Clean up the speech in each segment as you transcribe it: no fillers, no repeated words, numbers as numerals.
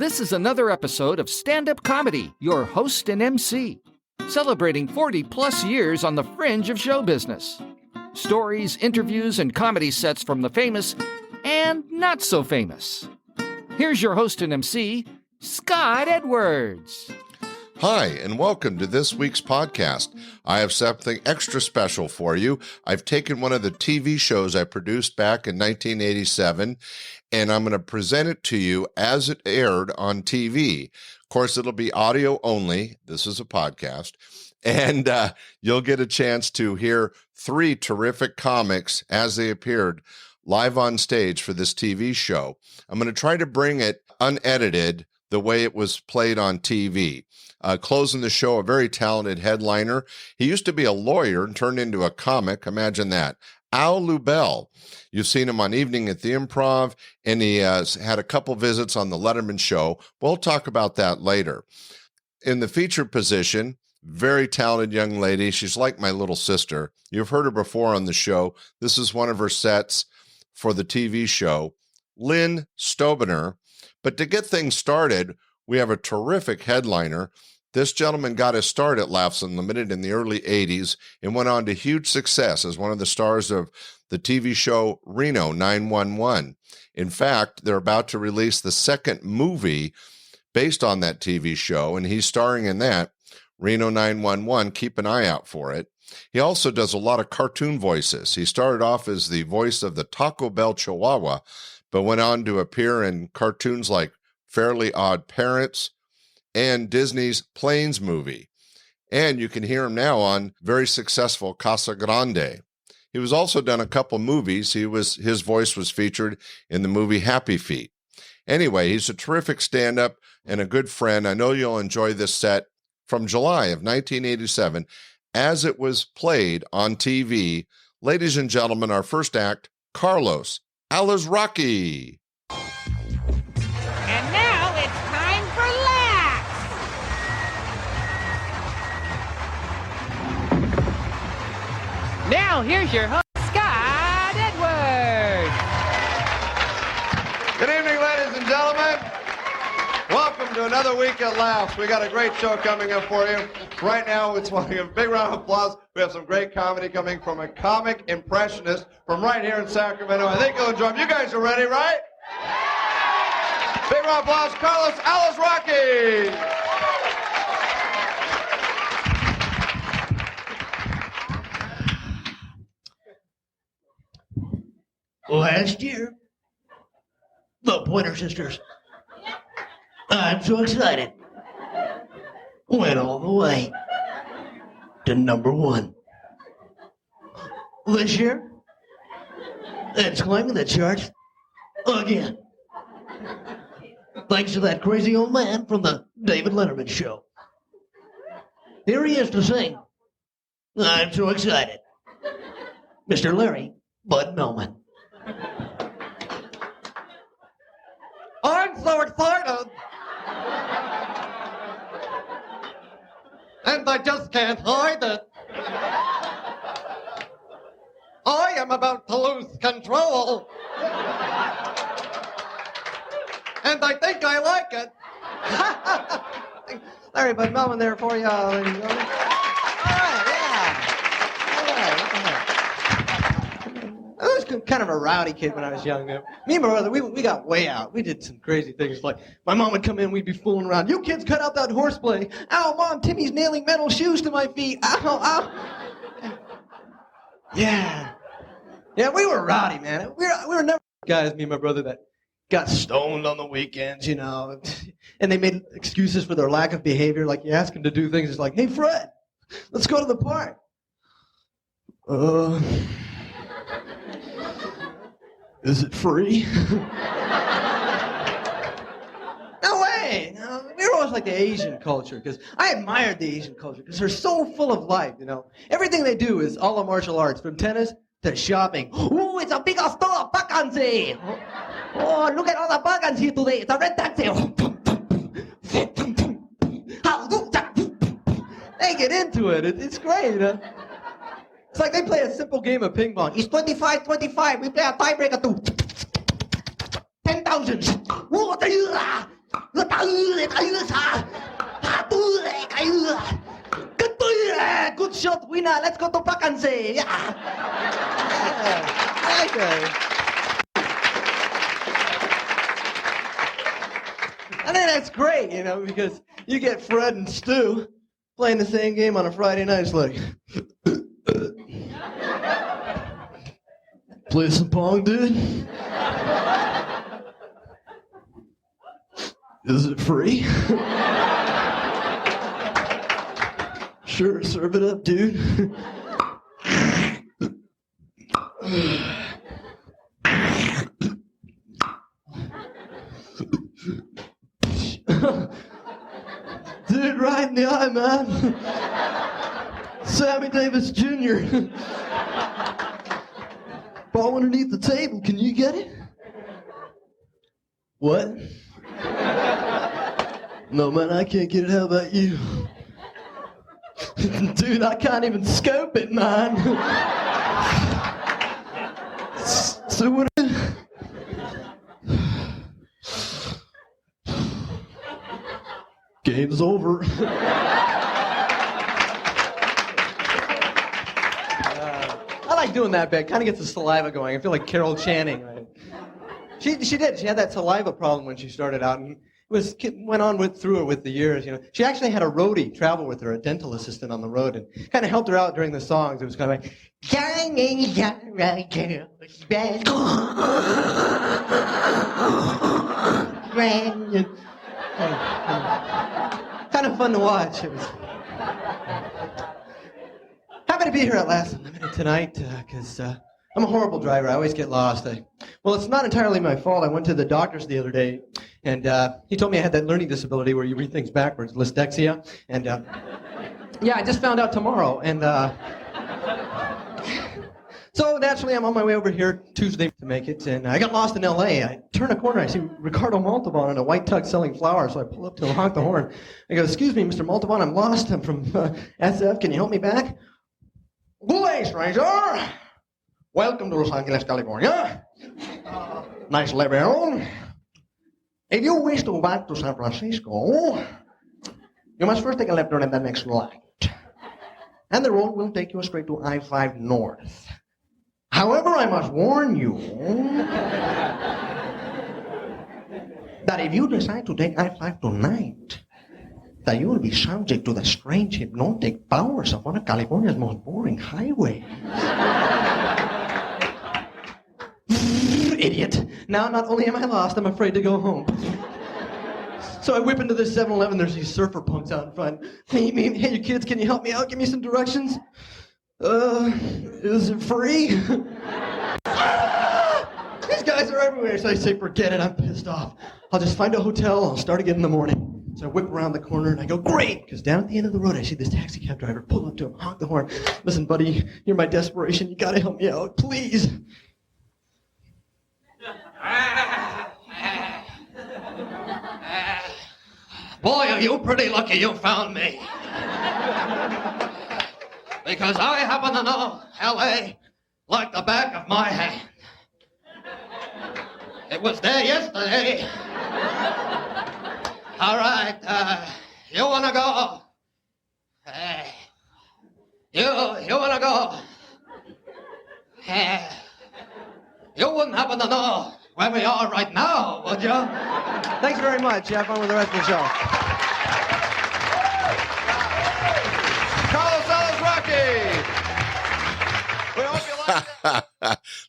This is another episode of Standup Comedy, your host and MC, celebrating 40-plus years on the fringe of show business. Stories, interviews, and comedy sets from the famous and not so famous. Here's your host and MC, Scott Edwards. Hi, and welcome to this week's podcast. I have something extra special for you. I've taken one of the TV shows I produced back in 1987, and I'm going to present it to you as it aired on TV. Of course, it'll be audio only. This is a podcast. And you'll get a chance to hear three terrific comics as they appeared live on stage for this TV show. I'm going to try to bring it unedited the way it was played on TV. Closing the show, a very talented headliner. He used to be a lawyer and turned into a comic. Imagine that. Al Lubel. You've seen him on Evening at the Improv, and he has had a couple visits on the Letterman Show. We'll talk about that later. In the featured position, very talented young lady. She's like my little sister. You've heard her before on the show. This is one of her sets for the TV show, Lynn Stobener. But to get things started, we have a terrific headliner. This gentleman got his start at Laughs Unlimited in the early 80s and went on to huge success as one of the stars of the TV show Reno 911. In fact, they're about to release the second movie based on that TV show, and he's starring in that, Reno 911. Keep an eye out for it. He also does a lot of cartoon voices. He started off as the voice of the Taco Bell Chihuahua, but went on to appear in cartoons like Fairly Odd Parents and Disney's Planes movie. And you can hear him now on very successful Casa Grande. He was also done a couple movies. His voice was featured in the movie Happy Feet. Anyway, he's a terrific stand-up and a good friend. I know you'll enjoy this set from July of 1987 as it was played on TV. Ladies and gentlemen, our first act, Carlos Alazraqui. And now it's time for laughs. Now here's your host, Scott Edwards. Good evening, ladies and gentlemen. Welcome to another week at Laughs. We got a great show coming up for you. Right now, it's wanting a big round of applause. We have some great comedy coming from a comic impressionist from right here in Sacramento. I think you'll enjoy them. You guys are ready, right? Big round of applause, Carlos Alazraqui. Last year, the Pointer Sisters, I'm so excited, went all the way to #1. This year, it's climbing the charts again. Thanks to that crazy old man from the David Letterman Show. Here he is to sing, I'm so excited, Mr. Larry Bud Melman. I'm so excited. And I just can't hide it. I am about to lose control. And I think I like it. Larry Bud Melman there for you, ladies and gentlemen. All right, yeah. All right, what the heck? I was kind of a rowdy kid when I was young. Me and my brother, we got way out. We did some crazy things. Like, my mom would come in, we'd be fooling around. You kids cut out that horseplay. Ow, Mom, Timmy's nailing metal shoes to my feet. Ow, ow. Yeah. Yeah, we were rowdy, man. We were never guys, me and my brother, that got stoned on the weekends, you know. And they made excuses for their lack of behavior. Like, you ask them to do things, it's like, hey, Fred, let's go to the park. Is it free? No way. No, we were always like the Asian culture, because I admired the Asian culture, because they're so full of life, you know. Everything they do is all the martial arts, from tennis to shopping. Oh, it's a big store, vacancy. Oh, look at all the burgers here today. It's a red taxi. They get into it. It's great, you know. It's like they play a simple game of ping pong. It's 25-25. We play a tiebreaker too. 10,000. Good shot, winner. Let's go to Pakanse. Yeah. Okay. I think that's great, you know, because you get Fred and Stu playing the same game on a Friday night. It's like, play some pong, dude? Is it free? Sure, serve it up, dude. Dude, right in the eye, man. Sammy Davis Jr. Ball underneath the table. Can you get it? What? No, man, I can't get it. How about you? Dude, I can't even scope it, man. So what? Game's over. I like doing that bit. Kind of gets the saliva going. I feel like Carol Channing. Right? She did. She had that saliva problem when she started out, and went on through it with the years. You know, she actually had a roadie travel with her, a dental assistant on the road, and kind of helped her out during the songs. It was kind of like. Kind of fun to watch. It was happy to be here at Last Unlimited tonight because I'm a horrible driver. I always get lost. Well, it's not entirely my fault. I went to the doctor's the other day, and he told me I had that learning disability where you read things backwards, dyslexia. And yeah, I just found out tomorrow. And so naturally, I'm on my way over here Tuesday to make it, and I got lost in L.A. I turn a corner, I see Ricardo Montalban in a white tux selling flowers, so I pull up to him, honk the horn. I go, "Excuse me, Mr. Montalban, I'm lost. I'm from SF. Can you help me back?" "Good day, stranger. Welcome to Los Angeles, California. Nice level. If you wish to go back to San Francisco, you must first take a left turn at the next light. And the road will take you straight to I-5 North. However, I must warn you that if you decide to take I-5 tonight, that you will be subject to the strange hypnotic powers of one of California's most boring highways." Idiot. Now, not only am I lost, I'm afraid to go home. So I whip into this 7-Eleven. There's these surfer punks out in front. Hey, you kids, can you help me out? Give me some directions. Is it free? These guys are everywhere. So I say, forget it. I'm pissed off. I'll just find a hotel. I'll start again in the morning. So I whip around the corner and I go, great, because down at the end of the road I see this taxi cab driver pull up to him, honk the horn. "Listen, buddy, you're my desperation. You gotta help me out, please." "Boy, are you pretty lucky you found me. Because I happen to know L.A. like the back of my hand. It was there yesterday. All right, you wanna go? You wanna go? You wouldn't happen to know where we are right now, would you?" Thanks very much. Have fun with the rest of the show. Carlos Alazraqui. We hope you like that.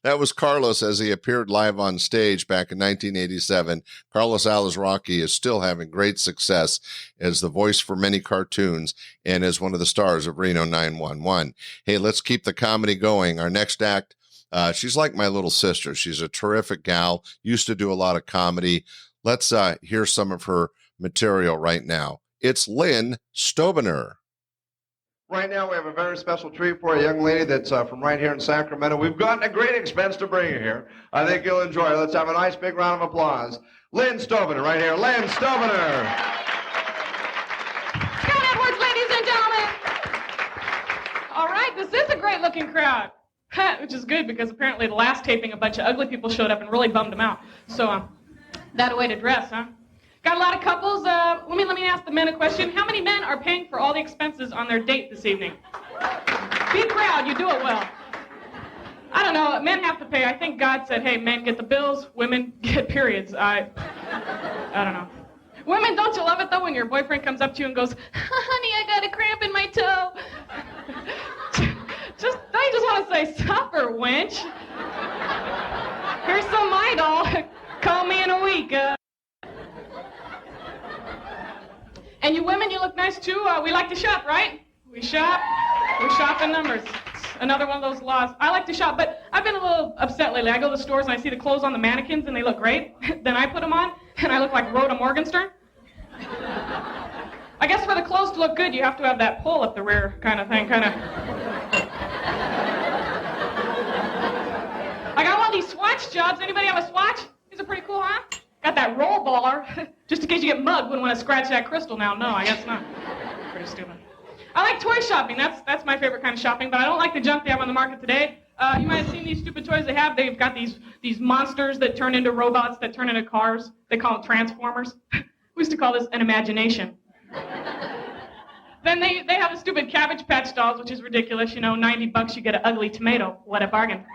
That was Carlos as he appeared live on stage back in 1987. Carlos Alazraqui is still having great success as the voice for many cartoons and as one of the stars of Reno 911. Hey, let's keep the comedy going. Our next act, she's like my little sister. She's a terrific gal, used to do a lot of comedy. Let's hear some of her material right now. It's Lynn Stobener. Right now, we have a very special treat for a young lady that's from right here in Sacramento. We've gotten a great expense to bring her here. I think you'll enjoy it. Let's have a nice big round of applause. Lynn Stobener, right here. Lynn Stobener. Scott Edwards, ladies and gentlemen. All right, this is a great-looking crowd. Which is good because apparently the last taping, a bunch of ugly people showed up and really bummed them out. So, that a way to dress, huh? Got a lot of couples. Let me ask the men a question. How many men are paying for all the expenses on their date this evening? Be proud. You do it well. I don't know. Men have to pay. I think God said, hey, men get the bills, women get periods. I don't know. Women, don't you love it, though, when your boyfriend comes up to you and goes, honey, I got a cramp in my toe. Don't you just want to say, suffer, wench? Here's some Idol. Call me in a week. And you women, you look nice, too. We like to shop, right? We shop in numbers. Another one of those laws. I like to shop, but I've been a little upset lately. I go to the stores and I see the clothes on the mannequins and they look great. Then I put them on and I look like Rhoda Morgenstern. I guess for the clothes to look good, you have to have that pull up the rear kind of thing, I got one of these Swatch jobs. Anybody have a Swatch? These are pretty cool, huh? Got that roll baller, just in case you get mugged when I scratch that crystal now. No, I guess not. Pretty stupid. I like toy shopping. That's my favorite kind of shopping, but I don't like the junk they have on the market today. You might have seen these stupid toys they have. They've got these monsters that turn into robots, that turn into cars. They call them Transformers. We used to call this an imagination. Then they have the stupid Cabbage Patch dolls, which is ridiculous. You know, $90 you get an ugly tomato. What a bargain.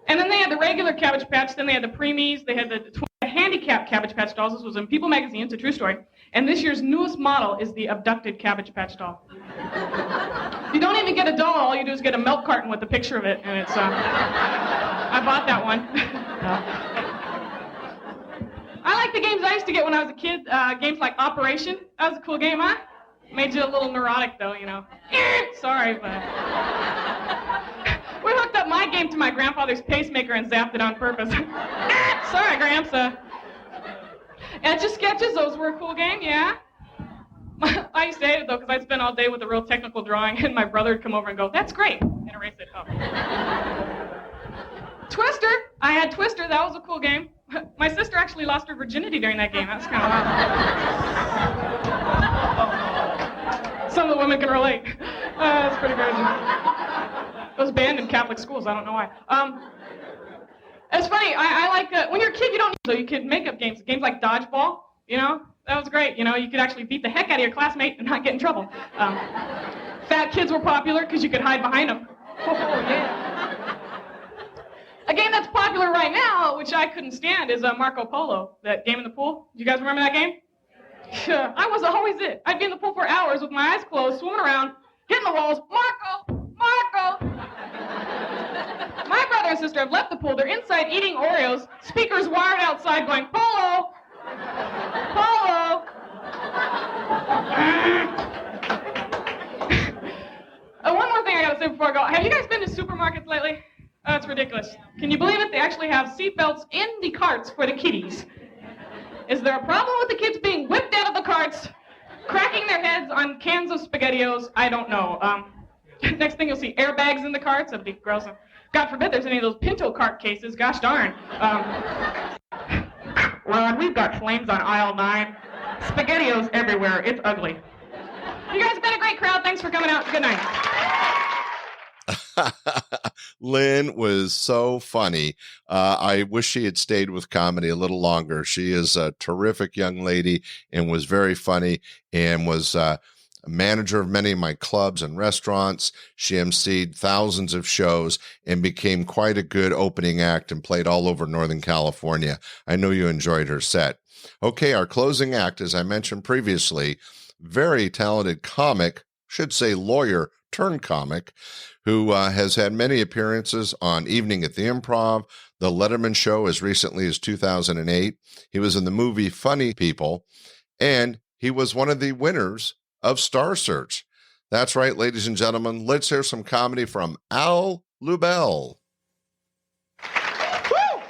And then they had the regular Cabbage Patch. Then they had the preemies. They had the handicapped Cabbage Patch dolls. This was in People magazine. It's a true story. And this year's newest model is the abducted Cabbage Patch doll. You don't even get a doll. All you do is get a milk carton with a picture of it, and it's. I bought that one. I like the games I used to get when I was a kid. Games like Operation. That was a cool game, huh? Made you a little neurotic, though, you know. Sorry, but. We hooked up my game to my grandfather's pacemaker and zapped it on purpose. Sorry, Gramps. Etch-a-Sketches, those were a cool game, yeah. I used to hate it, though, because I'd spend all day with a real technical drawing, and my brother would come over and go, that's great, and erase it. Oh. Twister. I had Twister. That was a cool game. My sister actually lost her virginity during that game. That was kind of wild. Some of the women can relate. That's pretty crazy. It was banned in Catholic schools. I don't know why. It's funny. I like when you're a kid, you don't need so you can make up games. Games like dodgeball. You know, that was great. You know, you could actually beat the heck out of your classmate and not get in trouble. Fat kids were popular because you could hide behind them. Oh yeah. A game that's popular right now, which I couldn't stand, is Marco Polo. That game in the pool. Do you guys remember that game? I was always it. I'd be in the pool for hours with my eyes closed, swimming around, hitting the walls. Marco! My brother and sister have left the pool. They're inside eating Oreos. Speakers wired outside going, Polo! Polo! One more thing I gotta say before I go. Have you guys been to supermarkets lately? Oh, it's ridiculous. Can you believe it? They actually have seatbelts in the carts for the kiddies. Is there a problem with the kids being whipped out of the carts, cracking their heads on cans of SpaghettiOs? I don't know. Next thing you'll see airbags in the carts. That'd be gross. God forbid there's any of those Pinto cart cases. Gosh darn. Ron, we've got flames on aisle 9. SpaghettiOs everywhere. It's ugly. You guys have been a great crowd. Thanks for coming out. Good night. Lynn was so funny. I wish she had stayed with comedy a little longer. She is a terrific young lady and was very funny and was a manager of many of my clubs and restaurants. She emceed thousands of shows and became quite a good opening act and played all over Northern California. I know you enjoyed her set. Okay, our closing act, as I mentioned previously, very talented comic, should say lawyer turned comic, who has had many appearances on Evening at the Improv, The Letterman Show as recently as 2008. He was in the movie Funny People, and he was one of the winners of Star Search. That's right, ladies and gentlemen. Let's hear some comedy from Al Lubel. Woo!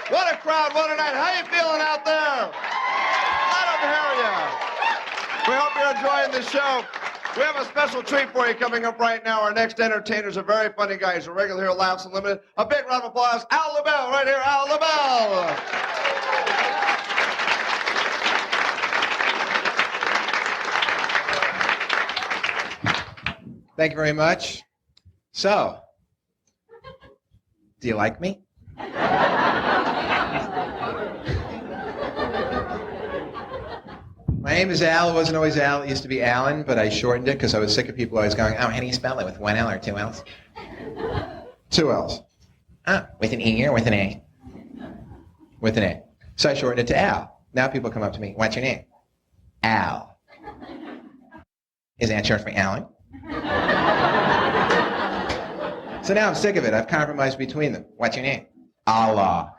What a crowd, what a night. How you feeling out there? Let them hear you. We hope you're enjoying the show. We have a special treat for you coming up right now. Our next entertainer is a very funny guy. He's a regular here at Laughs Unlimited. A big round of applause. Al Lubel, right here, Al Lubel. Thank you very much. So, do you like me? My name is Al. It wasn't always Al. It used to be Alan, but I shortened it because I was sick of people always going, oh, how do you spell it? With one L or two L's? Two L's. Ah, with an E or with an A? With an A. So I shortened it to Al. Now people come up to me, what's your name? Al. Is that short for Alan? So now I'm sick of it. I've compromised between them. What's your name? Allah.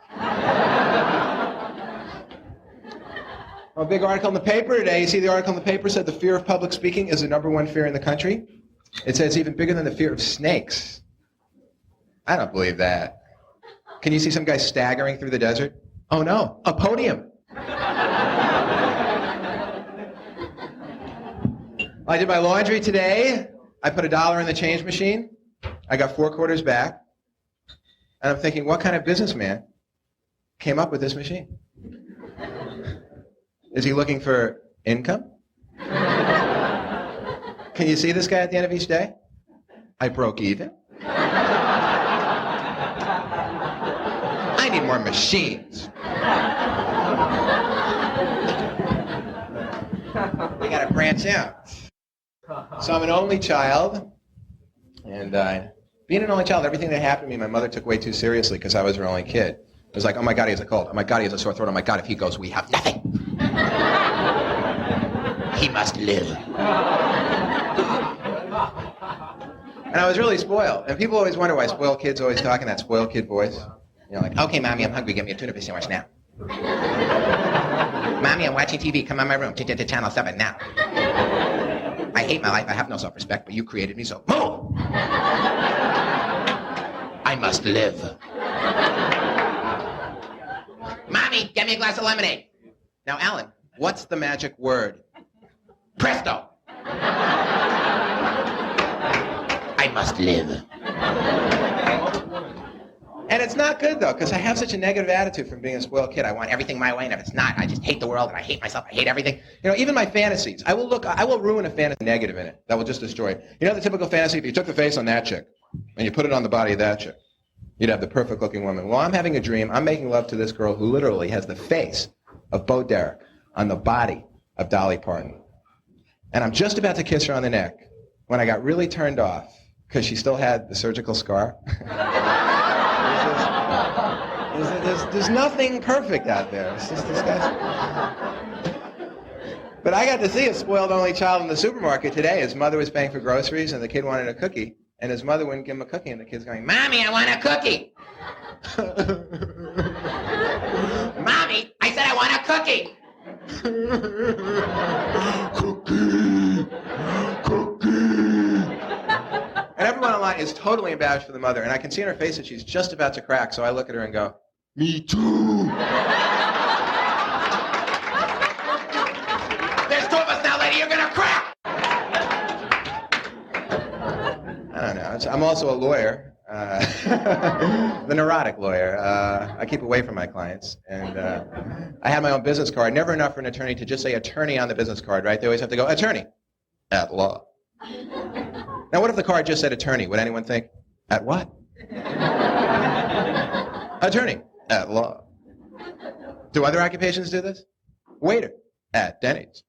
A big article in the paper today. You see the article in the paper said the fear of public speaking is the #1 fear in the country. It says it's even bigger than the fear of snakes. I don't believe that. Can you see some guy staggering through the desert? Oh no, a podium. I did my laundry today. I put $1 in the change machine. I got 4 quarters back. And I'm thinking, what kind of businessman came up with this machine? Is he looking for income? Can you see this guy at the end of each day? I broke even. I need more machines. We gotta branch out. So I'm an only child, and being an only child, everything that happened to me, my mother took way too seriously because I was her only kid. It was like, oh my God, he has a cold. Oh my God, he has a sore throat. Oh my God, if he goes, we have nothing. He must live. And I was really spoiled. And people always wonder why spoiled kids always talk in that spoiled kid voice. You know, like, okay, Mommy, I'm hungry. Get me a tuna fish sandwich now. Mommy, I'm watching TV. Come on my room. Channel 7 now. I hate my life. I have no self-respect, but you created me, so move! I must live. Mommy, get me a glass of lemonade. Now, Alan, what's the magic word? Presto! I must live. And it's not good, though, because I have such a negative attitude from being a spoiled kid. I want everything my way, and if it's not, I just hate the world, and I hate myself, I hate everything. You know, even my fantasies. I will ruin a fantasy negative in it. That will just destroy it. You know the typical fantasy? If you took the face on that chick, and you put it on the body of that chick, you'd have the perfect-looking woman. Well, I'm having a dream. I'm making love to this girl who literally has the face of Bo Derek on the body of Dolly Parton. And I'm just about to kiss her on the neck when I got really turned off because she still had the surgical scar. There's nothing perfect out there. It's just disgusting. But I got to see a spoiled only child in the supermarket today. His mother was paying for groceries, and the kid wanted a cookie. And his mother wouldn't give him a cookie, and the kid's going, Mommy, I want a cookie. Mommy, I said I want a cookie. Cookie. And everyone online is totally embarrassed for the mother, and I can see in her face that she's just about to crack, so I look at her and go, me too. There's 2 of us now, lady, you're gonna crack. I don't know. I'm also a lawyer, the neurotic lawyer. I keep away from my clients, and I have my own business card. Never enough for an attorney to just say attorney on the business card, right? They always have to go, attorney at law. Now, what if the card just said attorney? Would anyone think, at what? Attorney at law. Do other occupations do this? Waiter at Denny's.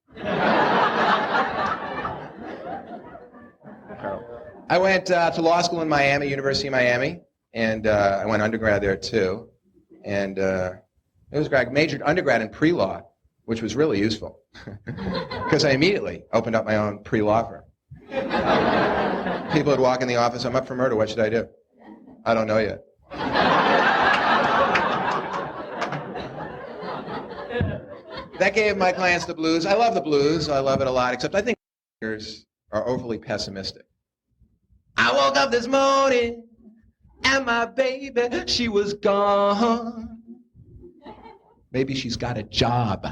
I went to law school in Miami, University of Miami, and I went undergrad there too. And it was great. I majored undergrad in pre-law, which was really useful because I immediately opened up my own pre-law firm. People would walk in the office, I'm up for murder, what should I do? I don't know yet. That gave my clients the blues. I love the blues, I love it a lot, except I think are overly pessimistic. I woke up this morning, and my baby, she was gone. Maybe she's got a job.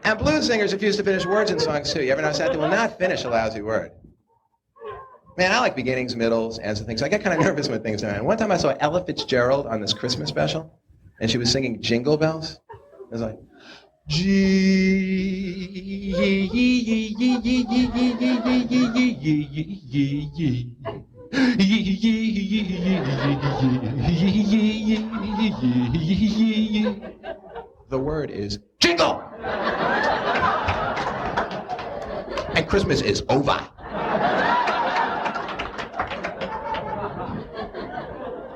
And blues singers refuse to finish words in songs, too. You ever notice that? They will not finish a lousy word. Man, I like beginnings, middles, ends, and things. I get kind of nervous when things are. One time I saw Ella Fitzgerald on this Christmas special, and she was singing Jingle Bells. It was like, The word is jingle. And Christmas is over.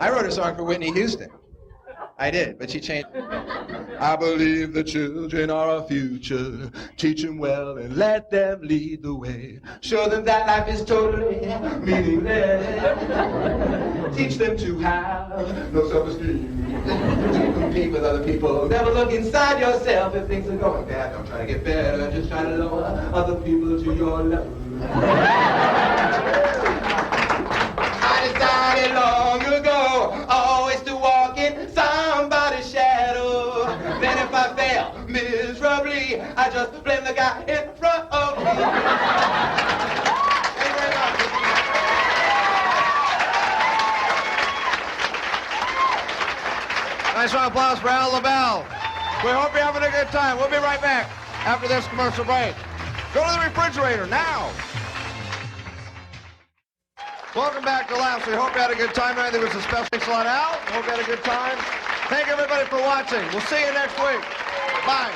I wrote a song for Whitney Houston. I did, but she changed. I believe the children are our future. Teach them well and let them lead the way. Show them that life is totally meaningless. Teach them to have no self-esteem. Compete with other people. Never look inside yourself if things are going bad. Don't try to get better. Just try to lower other people to your level. I decided long ago always to walk in somebody's shadow. Then if I fail miserably, I just blame the guy in front of me. Thank you very much. Nice round of applause for Al Lubel. We hope you're having a good time. We'll be right back after this commercial break. Go to the refrigerator now. Welcome back to Laughs. We hope you had a good time. I think it was a special. Thanks a lot, Al. Hope you had a good time. Thank everybody for watching. We'll see you next week. Bye.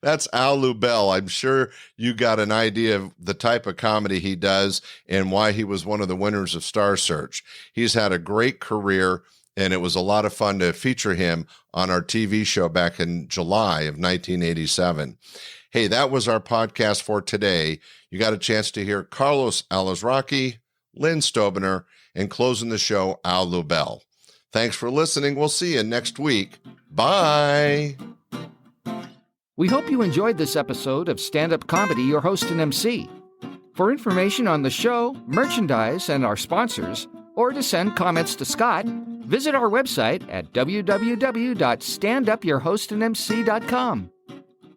That's Al Lubel. I'm sure you got an idea of the type of comedy he does and why he was one of the winners of Star Search. He's had a great career, and it was a lot of fun to feature him on our TV show back in July of 1987. Hey, that was our podcast for today. You got a chance to hear Carlos Alazraqui, Lynn Stobener, and closing the show, Al Lubel. Thanks for listening. We'll see you next week. Bye. We hope you enjoyed this episode of Stand-Up Comedy, your host and MC. For information on the show, merchandise, and our sponsors, or to send comments to Scott, visit our website at www.standupyourhostandmc.com.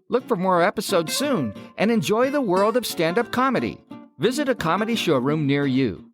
Look for more episodes soon and enjoy the world of stand-up comedy. Visit a comedy showroom near you.